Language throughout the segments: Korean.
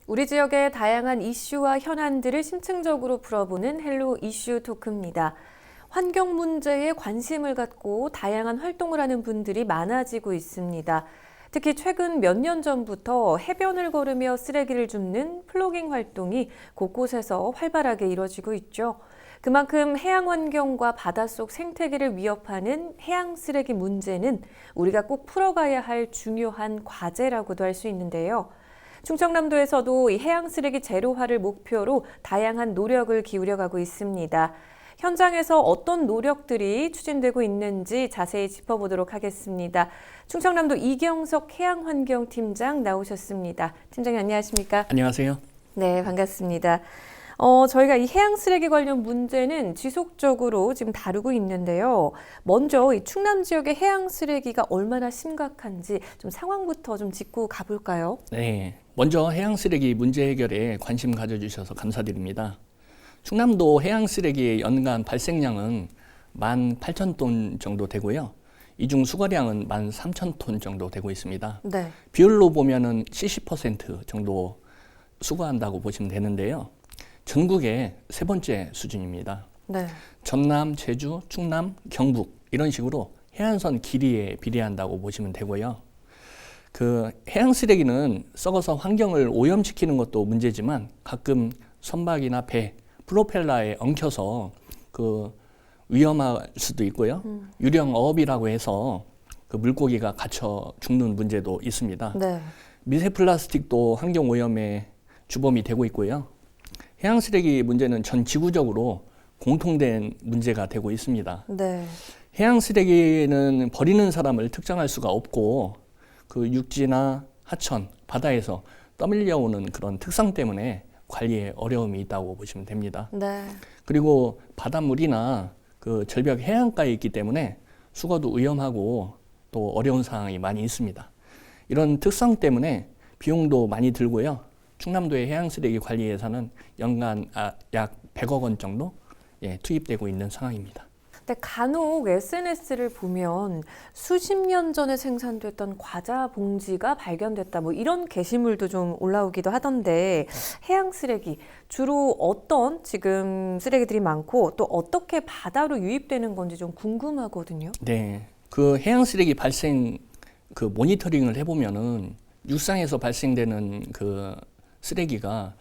우리 지역의 다양한 이슈와 현안들을 심층적으로 풀어보는 헬로 이슈 토크입니다. 환경 문제에 관심을 갖고 다양한 활동을 하는 분들이 많아지고 있습니다. 특히 최근 몇 년 전부터 해변을 걸으며 쓰레기를 줍는 플로깅 활동이 곳곳에서 활발하게 이뤄지고 있죠. 그만큼 해양 환경과 바닷속 생태계를 위협하는 해양 쓰레기 문제는 우리가 꼭 풀어가야 할 중요한 과제라고도 할 수 있는데요. 충청남도에서도 이 해양 쓰레기 제로화를 목표로 다양한 노력을 기울여가고 있습니다. 현장에서 어떤 노력들이 추진되고 있는지 자세히 짚어보도록 하겠습니다. 충청남도 이경석 해양환경팀장 나오셨습니다. 팀장님 안녕하십니까? 안녕하세요. 네, 반갑습니다. 저희가 이 해양 쓰레기 관련 문제는 지속적으로 지금 다루고 있는데요. 먼저 이 충남 지역의 해양 쓰레기가 얼마나 심각한지 좀 상황부터 좀 짚고 가볼까요? 네, 먼저 해양 쓰레기 문제 해결에 관심 가져주셔서 감사드립니다. 충남도 해양 쓰레기의 연간 발생량은 18,000톤 정도 되고요. 이 중 수거량은 13,000톤 정도 되고 있습니다. 네. 비율로 보면은 70% 정도 수거한다고 보시면 되는데요. 전국의 세 번째 수준입니다. 네. 전남, 제주, 충남, 경북 이런 식으로 해안선 길이에 비례한다고 보시면 되고요. 그 해양 쓰레기는 썩어서 환경을 오염시키는 것도 문제지만 가끔 선박이나 배, 프로펠러에 엉켜서 그 위험할 수도 있고요. 유령 어업이라고 해서 그 물고기가 갇혀 죽는 문제도 있습니다. 네. 미세 플라스틱도 환경 오염의 주범이 되고 있고요. 해양 쓰레기 문제는 전 지구적으로 공통된 문제가 되고 있습니다. 네. 해양 쓰레기는 버리는 사람을 특정할 수가 없고 그 육지나 하천, 바다에서 떠밀려오는 그런 특성 때문에 관리에 어려움이 있다고 보시면 됩니다. 네. 그리고 바닷물이나 그 절벽 해안가에 있기 때문에 수거도 위험하고 또 어려운 상황이 많이 있습니다. 이런 특성 때문에 비용도 많이 들고요. 충남도의 해양 쓰레기 관리 예산은 연간 약 100억 원 정도 투입되고 있는 상황입니다. 근데 간혹 SNS를 보면 수십 년 전에 생산됐던 과자 봉지가 발견됐다 뭐 이런 게시물도 좀 올라오기도 하던데 해양 쓰레기 주로 어떤 지금 쓰레기들이 많고 또 어떻게 바다로 유입되는 건지 좀 궁금하거든요. 네, 그 해양 쓰레기 발생 그 모니터링을 해보면은 육상에서 발생되는 그 쓰레기가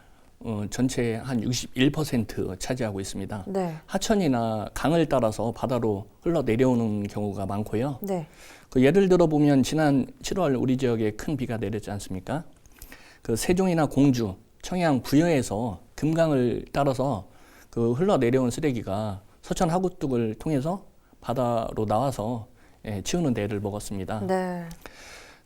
전체의 한 61% 차지하고 있습니다. 네. 하천이나 강을 따라서 바다로 흘러내려오는 경우가 많고요. 네. 그 예를 들어 보면 지난 7월 우리 지역에 큰 비가 내렸지 않습니까? 그 세종이나 공주, 청양 부여에서 금강을 따라서 그 흘러내려온 쓰레기가 서천 하구뚝을 통해서 바다로 나와서 치우는 데를 먹었습니다. 네.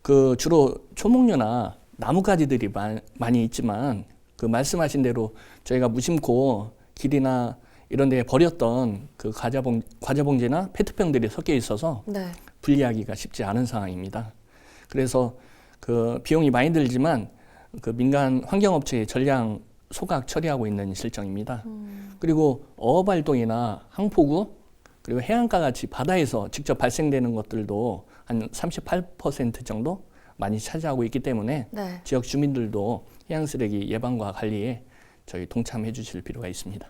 그 주로 초목류나 나뭇가지들이 많이 있지만 그 말씀하신 대로 저희가 무심코 길이나 이런 데에 버렸던 그 과자봉지나 페트병들이 섞여 있어서 네. 분리하기가 쉽지 않은 상황입니다. 그래서 그 비용이 많이 들지만 그 민간 환경업체의 전량 소각 처리하고 있는 실정입니다. 그리고 어업활동이나 항포구 그리고 해안가 같이 바다에서 직접 발생되는 것들도 한 38% 정도 많이 차지하고 있기 때문에 네. 지역 주민들도 해양 쓰레기 예방과 관리에 저희 동참해 주실 필요가 있습니다.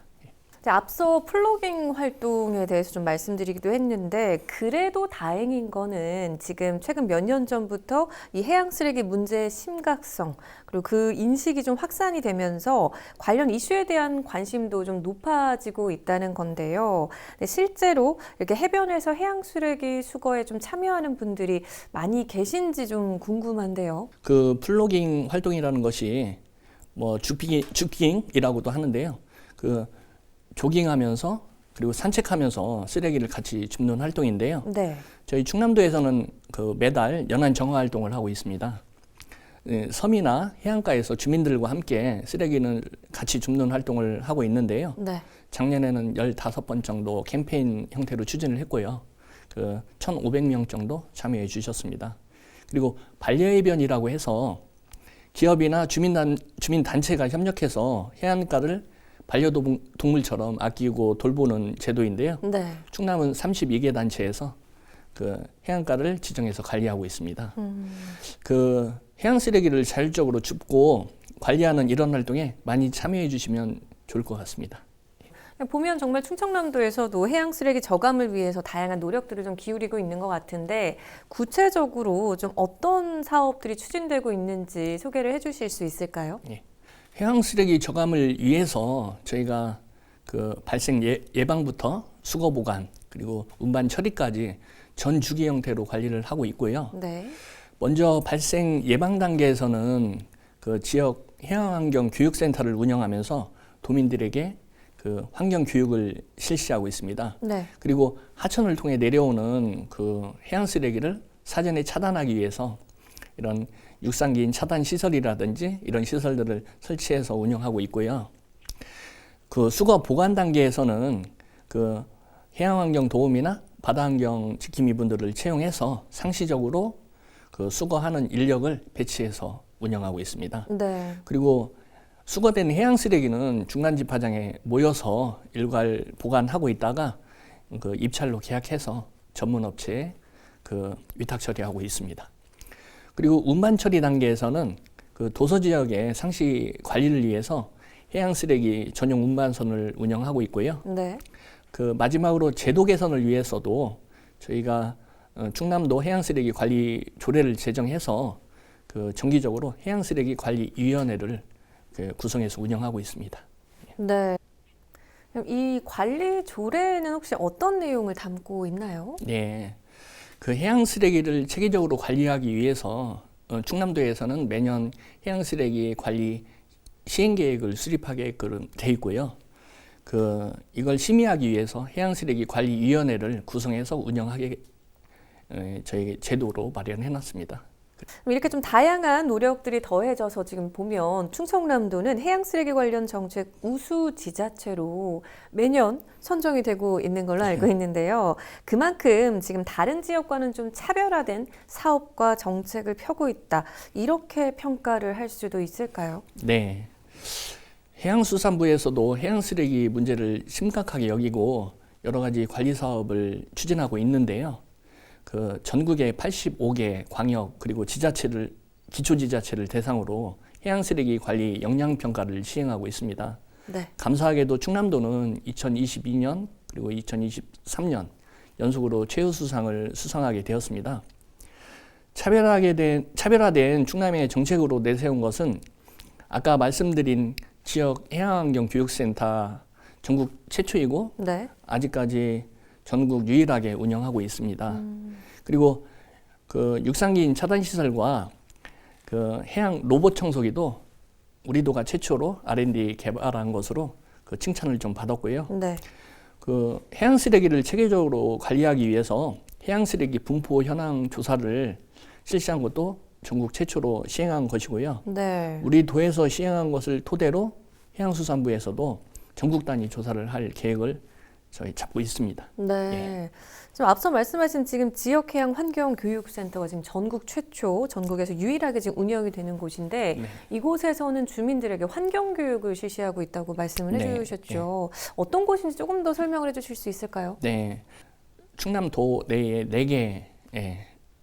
앞서 플로깅 활동에 대해서 좀 말씀드리기도 했는데 그래도 다행인 거는 지금 최근 몇 년 전부터 이 해양 쓰레기 문제의 심각성 그리고 그 인식이 좀 확산이 되면서 관련 이슈에 대한 관심도 좀 높아지고 있다는 건데요. 근데 실제로 이렇게 해변에서 해양 쓰레기 수거에 좀 참여하는 분들이 많이 계신지 좀 궁금한데요. 그 플로깅 활동이라는 것이 뭐 주깅이라고도 하는데요. 그 조깅하면서 그리고 산책하면서 쓰레기를 같이 줍는 활동인데요. 네. 저희 충남도에서는 그 매달 연안 정화 활동을 하고 있습니다. 섬이나 해안가에서 주민들과 함께 쓰레기를 같이 줍는 활동을 하고 있는데요. 네. 작년에는 15번 정도 캠페인 형태로 추진을 했고요. 그 1,500명 정도 참여해 주셨습니다. 그리고 반려해변이라고 해서 기업이나 주민단체가 협력해서 해안가를 반려동물처럼 아끼고 돌보는 제도인데요. 네. 충남은 32개 단체에서 그 해안가를 지정해서 관리하고 있습니다. 그 해양 쓰레기를 자율적으로 줍고 관리하는 이런 활동에 많이 참여해 주시면 좋을 것 같습니다. 보면 정말 충청남도에서도 해양 쓰레기 저감을 위해서 다양한 노력들을 좀 기울이고 있는 것 같은데 구체적으로 좀 어떤 사업들이 추진되고 있는지 소개를 해주실 수 있을까요? 예. 해양 쓰레기 저감을 위해서 저희가 그 발생 예방부터 수거 보관 그리고 운반 처리까지 전 주기 형태로 관리를 하고 있고요. 네. 먼저 발생 예방 단계에서는 그 지역 해양환경 교육센터를 운영하면서 도민들에게 그 환경 교육을 실시하고 있습니다. 네. 그리고 하천을 통해 내려오는 그 해양 쓰레기를 사전에 차단하기 위해서 이런 육상기인 차단 시설이라든지 이런 시설들을 설치해서 운영하고 있고요. 그 수거 보관 단계에서는 그 해양환경 도우미나 바다환경 지킴이 분들을 채용해서 상시적으로 그 수거하는 인력을 배치해서 운영하고 있습니다. 네. 그리고 수거된 해양 쓰레기는 중간집화장에 모여서 일괄 보관하고 있다가 그 입찰로 계약해서 전문 업체에 그 위탁 처리하고 있습니다. 그리고 운반 처리 단계에서는 그 도서 지역의 상시 관리를 위해서 해양 쓰레기 전용 운반선을 운영하고 있고요. 네. 그 마지막으로 제도 개선을 위해서도 저희가 충남도 해양 쓰레기 관리 조례를 제정해서 그 정기적으로 해양 쓰레기 관리 위원회를 구성해서 운영하고 있습니다. 네. 그럼 이 관리 조례는 혹시 어떤 내용을 담고 있나요? 네. 그 해양 쓰레기를 체계적으로 관리하기 위해서 충남도에서는 매년 해양 쓰레기 관리 시행 계획을 수립하게끔 돼 있고요. 그 이걸 심의하기 위해서 해양 쓰레기 관리 위원회를 구성해서 운영하게 저희 제도로 마련해 놨습니다. 이렇게 좀 다양한 노력들이 더해져서 지금 보면 충청남도는 해양 쓰레기 관련 정책 우수 지자체로 매년 선정이 되고 있는 걸로 알고 있는데요. 그만큼 지금 다른 지역과는 좀 차별화된 사업과 정책을 펴고 있다. 이렇게 평가를 할 수도 있을까요? 네. 해양수산부에서도 해양 쓰레기 문제를 심각하게 여기고 여러 가지 관리 사업을 추진하고 있는데요. 그 전국의 85개 광역 그리고 지자체를 기초지자체를 대상으로 해양 쓰레기 관리 역량 평가를 시행하고 있습니다. 네. 감사하게도 충남도는 2022년 그리고 2023년 연속으로 최우수상을 수상하게 되었습니다. 차별화된 충남의 정책으로 내세운 것은 아까 말씀드린 지역 해양환경교육센터 전국 최초이고 네. 아직까지 전국 유일하게 운영하고 있습니다. 그리고 그 육상기인 차단시설과 그 해양 로봇 청소기도 우리 도가 최초로 R&D 개발한 것으로 그 칭찬을 좀 받았고요. 네. 그 해양 쓰레기를 체계적으로 관리하기 위해서 해양 쓰레기 분포 현황 조사를 실시한 것도 전국 최초로 시행한 것이고요. 네. 우리 도에서 시행한 것을 토대로 해양수산부에서도 전국 단위 조사를 할 계획을 저희 잡고 있습니다. 네. 예. 지금 앞서 말씀하신 지금 지역해양환경교육센터가 지금 전국 최초, 전국에서 유일하게 지금 운영이 되는 곳인데 네. 이곳에서는 주민들에게 환경교육을 실시하고 있다고 말씀을 네. 해주셨죠. 어떤 곳인지 조금 더 설명을 해주실 수 있을까요? 네. 충남도 내에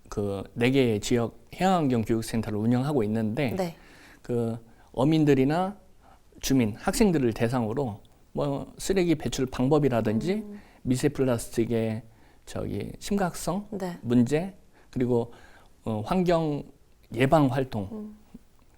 4개의 지역 해양환경교육센터를 운영하고 있는데 네. 그 어민들이나 주민, 학생들을 대상으로 뭐 쓰레기 배출 방법이라든지 미세 플라스틱의 심각성 네. 문제 그리고 환경 예방 활동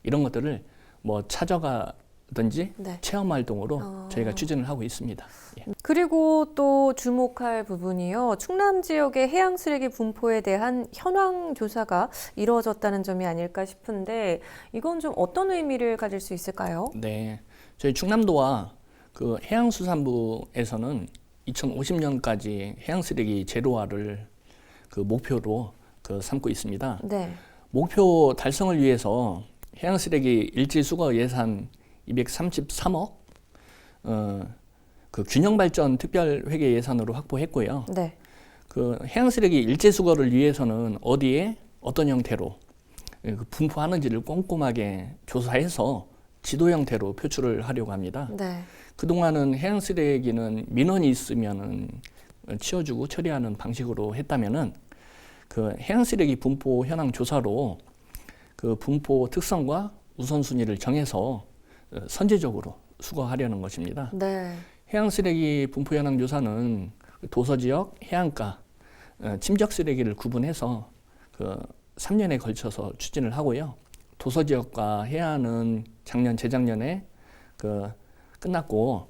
이런 것들을 뭐 찾아가든지 네. 체험 활동으로 저희가 추진을 하고 있습니다. 예. 그리고 또 주목할 부분이요. 충남 지역의 해양 쓰레기 분포에 대한 현황 조사가 이루어졌다는 점이 아닐까 싶은데 이건 좀 어떤 의미를 가질 수 있을까요? 네, 저희 충남도와 그 해양수산부에서는 2050년까지 해양 쓰레기 제로화를 그 목표로 그 삼고 있습니다. 네. 목표 달성을 위해서 해양 쓰레기 일지 수거 예산 233억 그 균형 발전 특별 회계 예산으로 확보했고요. 네. 그 해양 쓰레기 일제 수거를 위해서는 어디에 어떤 형태로 그 분포하는지를 꼼꼼하게 조사해서 지도 형태로 표출을 하려고 합니다. 네. 그동안은 해양 쓰레기는 민원이 있으면은 치워주고 처리하는 방식으로 했다면은 그 해양 쓰레기 분포 현황 조사로 그 분포 특성과 우선순위를 정해서 선제적으로 수거하려는 것입니다. 네. 해양 쓰레기 분포 현황 조사는 도서 지역, 해안가, 침적 쓰레기를 구분해서 3년에 걸쳐서 추진을 하고요. 도서 지역과 해안은 작년, 재작년에 끝났고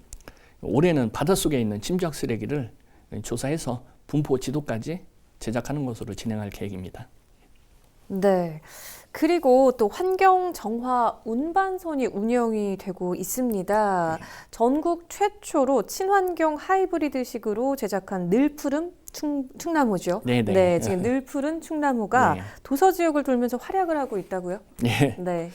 올해는 바닷속에 있는 침적 쓰레기를 조사해서 분포 지도까지 제작하는 것으로 진행할 계획입니다. 네. 그리고 또 환경 정화 운반선이 운영이 되고 있습니다. 전국 최초로 친환경 하이브리드식으로 제작한 늘푸른 충나무죠. 네네. 네, 지금 늘푸른 충나무가 네. 도서 지역을 돌면서 활약을 하고 있다고요? 네. 네.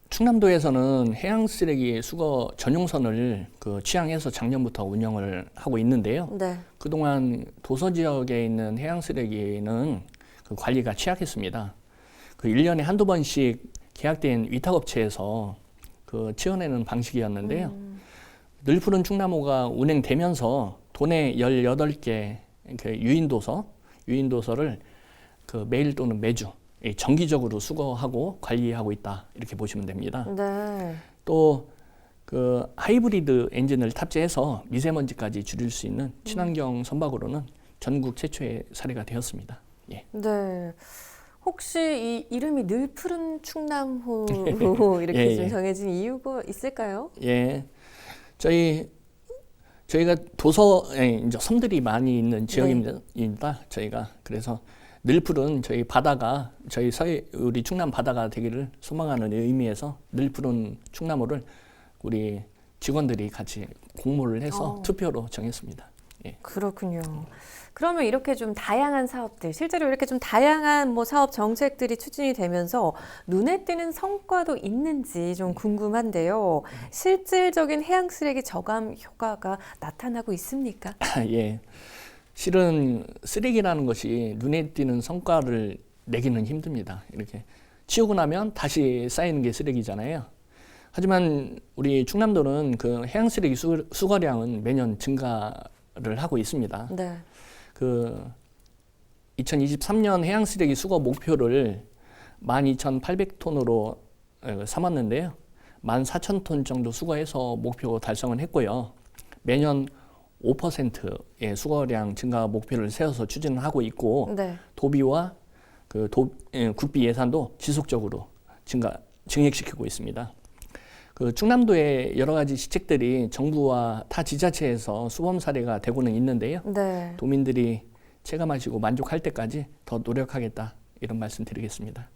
충남도에서는 해양 쓰레기 수거 전용선을 취항해서 작년부터 운영을 하고 있는데요. 네. 그동안 도서 지역에 있는 해양 쓰레기는 관리가 취약했습니다. 1년에 한두 번씩 계약된 위탁업체에서 치워내는 방식이었는데요. 늘푸른 충나무가 운행되면서 도내 18개 유인도서를 매일 또는 매주 정기적으로 수거하고 관리하고 있다, 이렇게 보시면 됩니다. 네. 또 하이브리드 엔진을 탑재해서 미세먼지까지 줄일 수 있는 친환경 선박으로는 전국 최초의 사례가 되었습니다. 예. 네. 혹시 이 이름이 늘푸른 충남호로 이렇게 예, 좀 예. 정해진 이유가 있을까요? 예. 저희가 도서에 이제 섬들이 많이 있는 지역입니다. 저희가 그래서 늘푸른 저희 바다가 우리 충남 바다가 되기를 소망하는 의미에서 늘푸른 충나무를 우리 직원들이 같이 공모를 해서 투표로 정했습니다. 예. 그렇군요. 그러면 이렇게 좀 다양한 사업들, 실제로 이렇게 좀 다양한 사업 정책들이 추진이 되면서 눈에 띄는 성과도 있는지 좀 궁금한데요. 실질적인 해양 쓰레기 저감 효과가 나타나고 있습니까? 예. 실은 쓰레기라는 것이 눈에 띄는 성과를 내기는 힘듭니다. 이렇게 치우고 나면 다시 쌓이는 게 쓰레기잖아요. 하지만 우리 충남도는 해양 쓰레기 수거량은 매년 증가를 하고 있습니다. 네. 2023년 해양 쓰레기 수거 목표를 12,800톤으로 삼았는데요. 14,000톤 정도 수거해서 목표 달성을 했고요. 매년 5%의 수거량 증가 목표를 세워서 추진을 하고 있고, 네. 도비와 국비 예산도 지속적으로 증액시키고 있습니다. 충남도의 여러 가지 시책들이 정부와 타 지자체에서 수범 사례가 되고는 있는데요. 네. 도민들이 체감하시고 만족할 때까지 더 노력하겠다, 이런 말씀 드리겠습니다.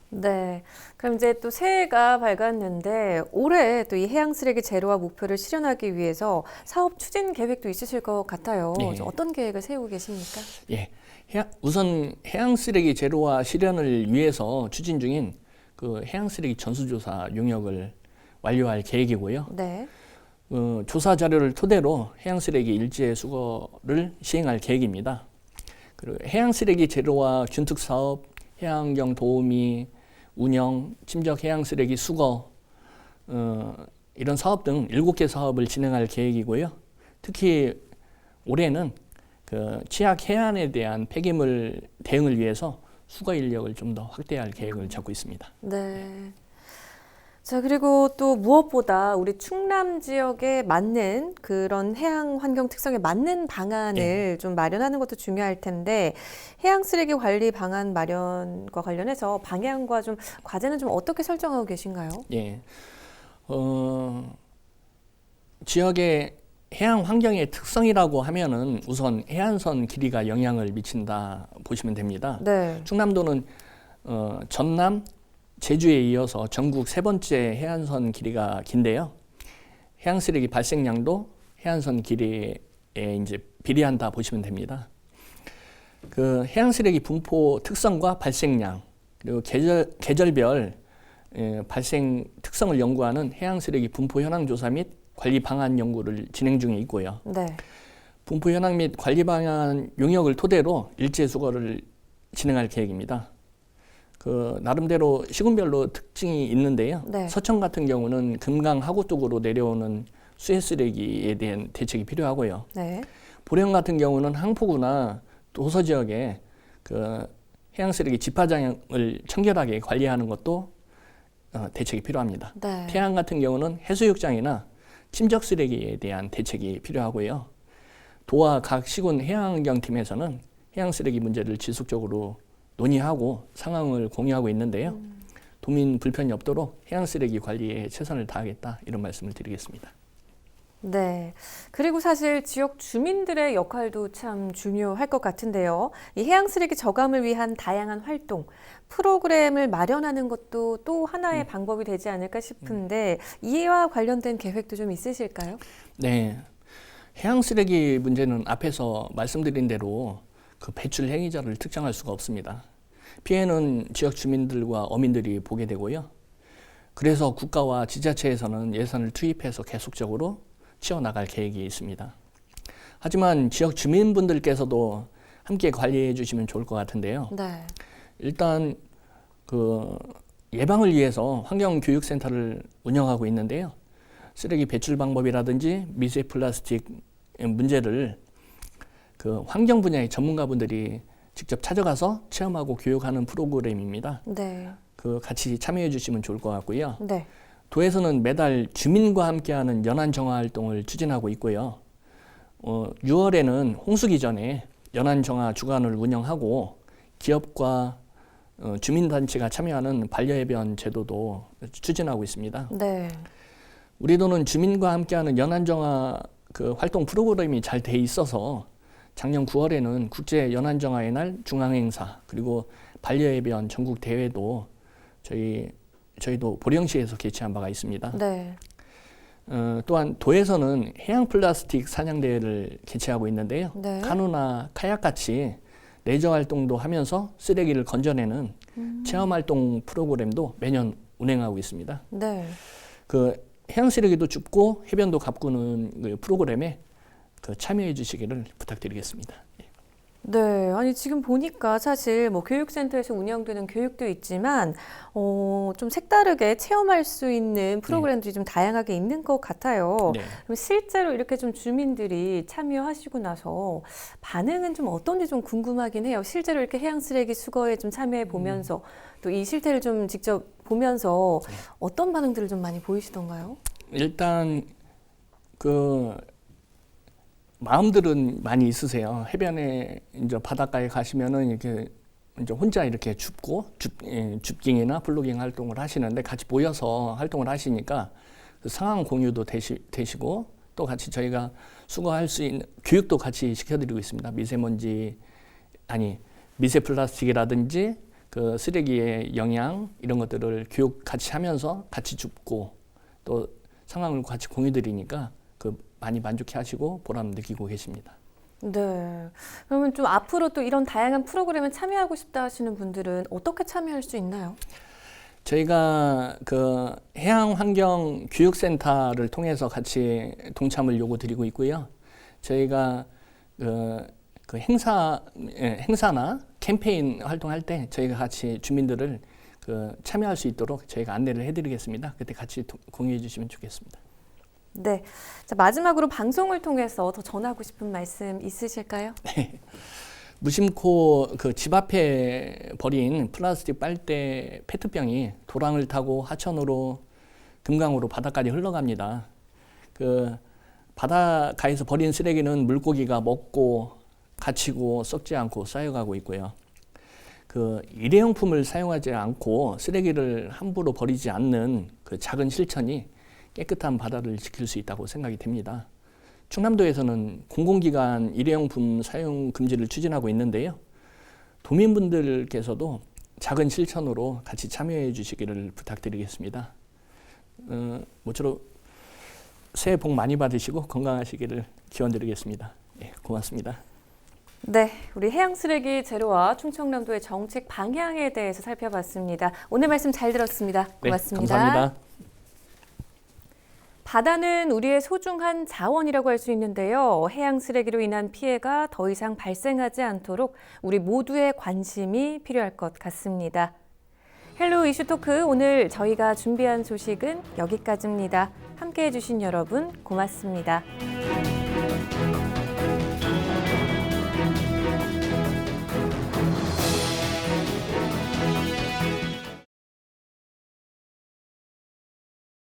네. 그럼 이제 또 새해가 밝았는데 올해 또 이 해양 쓰레기 제로화 목표를 실현하기 위해서 사업 추진 계획도 있으실 것 같아요. 예. 어떤 계획을 세우고 계십니까? 예. 우선 해양 쓰레기 제로화 실현을 위해서 추진 중인 해양 쓰레기 전수조사 용역을 완료할 계획이고요. 네. 조사 자료를 토대로 해양 쓰레기 일제 수거를 시행할 계획입니다. 그리고 해양 쓰레기 제로화 균특 사업, 해양환경 도우미, 운영, 침적 해양 쓰레기 수거, 이런 사업 등 7개 사업을 진행할 계획이고요. 특히 올해는 취약 해안에 대한 폐기물 대응을 위해서 수거 인력을 좀 더 확대할 계획을 잡고 있습니다. 네. 자, 그리고 또 무엇보다 우리 충남 지역에 맞는 그런 해양 환경 특성에 맞는 방안을 좀 마련하는 것도 중요할 텐데, 해양 쓰레기 관리 방안 마련과 관련해서 방향과 좀 과제는 좀 어떻게 설정하고 계신가요? 예. 지역의 해양 환경의 특성이라고 하면은 우선 해안선 길이가 영향을 미친다 보시면 됩니다. 네. 충남도는 전남, 제주에 이어서 전국 3번째 해안선 길이가 긴데요. 해양 쓰레기 발생량도 해안선 길이에 이제 비례한다 보시면 됩니다. 해양 쓰레기 분포 특성과 발생량, 그리고 계절별 발생 특성을 연구하는 해양 쓰레기 분포 현황 조사 및 관리 방안 연구를 진행 중에 있고요. 네. 분포 현황 및 관리 방안 용역을 토대로 일제 수거를 진행할 계획입니다. 나름대로 시군별로 특징이 있는데요. 네. 서천 같은 경우는 금강 하구 쪽으로 내려오는 수해 쓰레기에 대한 대책이 필요하고요. 네. 보령 같은 경우는 항포구나 도서 지역에 해양 쓰레기 집화장을 청결하게 관리하는 것도 대책이 필요합니다. 네. 태안 같은 경우는 해수욕장이나 침적 쓰레기에 대한 대책이 필요하고요. 도와 각 시군 해양환경팀에서는 해양 쓰레기 문제를 지속적으로 논의하고 상황을 공유하고 있는데요. 도민 불편이 없도록 해양 쓰레기 관리에 최선을 다하겠다 이런 말씀을 드리겠습니다. 네. 그리고 사실 지역 주민들의 역할도 참 중요할 것 같은데요. 이 해양 쓰레기 저감을 위한 다양한 활동, 프로그램을 마련하는 것도 또 하나의 방법이 되지 않을까 싶은데 이와 관련된 계획도 좀 있으실까요? 네. 해양 쓰레기 문제는 앞에서 말씀드린 대로 그 배출 행위자를 특정할 수가 없습니다. 피해는 지역 주민들과 어민들이 보게 되고요. 그래서 국가와 지자체에서는 예산을 투입해서 계속적으로 치워나갈 계획이 있습니다. 하지만 지역 주민분들께서도 함께 관리해 주시면 좋을 것 같은데요. 네. 일단 그 예방을 위해서 환경교육센터를 운영하고 있는데요. 쓰레기 배출 방법이라든지 미세 플라스틱 문제를 그 환경 분야의 전문가분들이 직접 찾아가서 체험하고 교육하는 프로그램입니다. 네. 그 같이 참여해 주시면 좋을 것 같고요. 네. 도에서는 매달 주민과 함께하는 연안 정화 활동을 추진하고 있고요. 6월에는 홍수기 전에 연안 정화 주간을 운영하고 기업과 주민단체가 참여하는 반려해변 제도도 추진하고 있습니다. 네. 우리 도는 주민과 함께하는 연안 정화 그 활동 프로그램이 잘 돼 있어서 작년 9월에는 국제 연안 정화의 날 중앙 행사 그리고 반려해변 전국 대회도 저희도 보령시에서 개최한 바가 있습니다. 네. 또한 도에서는 해양 플라스틱 사냥 대회를 개최하고 있는데요. 네. 카누나 카약 같이 레저 활동도 하면서 쓰레기를 건져내는 체험 활동 프로그램도 매년 운행하고 있습니다. 네. 그 해양 쓰레기도 줍고 해변도 가꾸는 그 프로그램에 그 참여해 주시기를 부탁드리겠습니다. 네, 아니 지금 보니까 사실 뭐 교육센터에서 운영되는 교육도 있지만 좀 색다르게 체험할 수 있는 프로그램들이 좀 다양하게 있는 것 같아요. 네. 그럼 실제로 이렇게 좀 주민들이 참여하시고 나서 반응은 좀 어떤지 좀 궁금하긴 해요. 실제로 이렇게 해양 쓰레기 수거에 좀 참여해 보면서 또 이 실태를 좀 직접 보면서 어떤 반응들을 좀 많이 보이시던가요? 일단 그 마음들은 많이 있으세요. 해변에 이제 바닷가에 가시면은 이렇게 이제 혼자 이렇게 줍깅이나 플로깅 활동을 하시는데 같이 모여서 활동을 하시니까 그 상황 공유도 되시고 또 같이 저희가 수거할 수 있는 교육도 같이 시켜드리고 있습니다. 미세 플라스틱이라든지 그 쓰레기의 영양 이런 것들을 교육 같이 하면서 같이 줍고 또 상황을 같이 공유드리니까 그 많이 만족해 하시고 보람 느끼고 계십니다. 네. 그러면 좀 앞으로 또 이런 다양한 프로그램에 참여하고 싶다 하시는 분들은 어떻게 참여할 수 있나요? 저희가 그 해양환경교육센터를 통해서 같이 동참을 요구드리고 있고요. 저희가 그 행사나 캠페인 활동할 때 저희가 같이 주민들을 그 참여할 수 있도록 저희가 안내를 해드리겠습니다. 그때 같이 공유해 주시면 좋겠습니다. 네. 자, 마지막으로 방송을 통해서 더 전하고 싶은 말씀 있으실까요? 네. 무심코 그 집 앞에 버린 플라스틱 빨대 페트병이 도랑을 타고 하천으로 금강으로 바다까지 흘러갑니다. 그 바닷가에서 버린 쓰레기는 물고기가 먹고 갇히고 썩지 않고 쌓여가고 있고요. 그 일회용품을 사용하지 않고 쓰레기를 함부로 버리지 않는 그 작은 실천이 깨끗한 바다를 지킬 수 있다고 생각이 됩니다. 충남도에서는 공공기관 일회용품 사용 금지를 추진하고 있는데요. 도민분들께서도 작은 실천으로 같이 참여해 주시기를 부탁드리겠습니다. 모쪼록 새해 복 많이 받으시고 건강하시기를 기원드리겠습니다. 예, 고맙습니다. 네, 우리 해양 쓰레기 제로와 충청남도의 정책 방향에 대해서 살펴봤습니다. 오늘 말씀 잘 들었습니다. 고맙습니다. 네, 감사합니다. 바다는 우리의 소중한 자원이라고 할 수 있는데요. 해양 쓰레기로 인한 피해가 더 이상 발생하지 않도록 우리 모두의 관심이 필요할 것 같습니다. 헬로 이슈 토크 오늘 저희가 준비한 소식은 여기까지입니다. 함께해 주신 여러분 고맙습니다.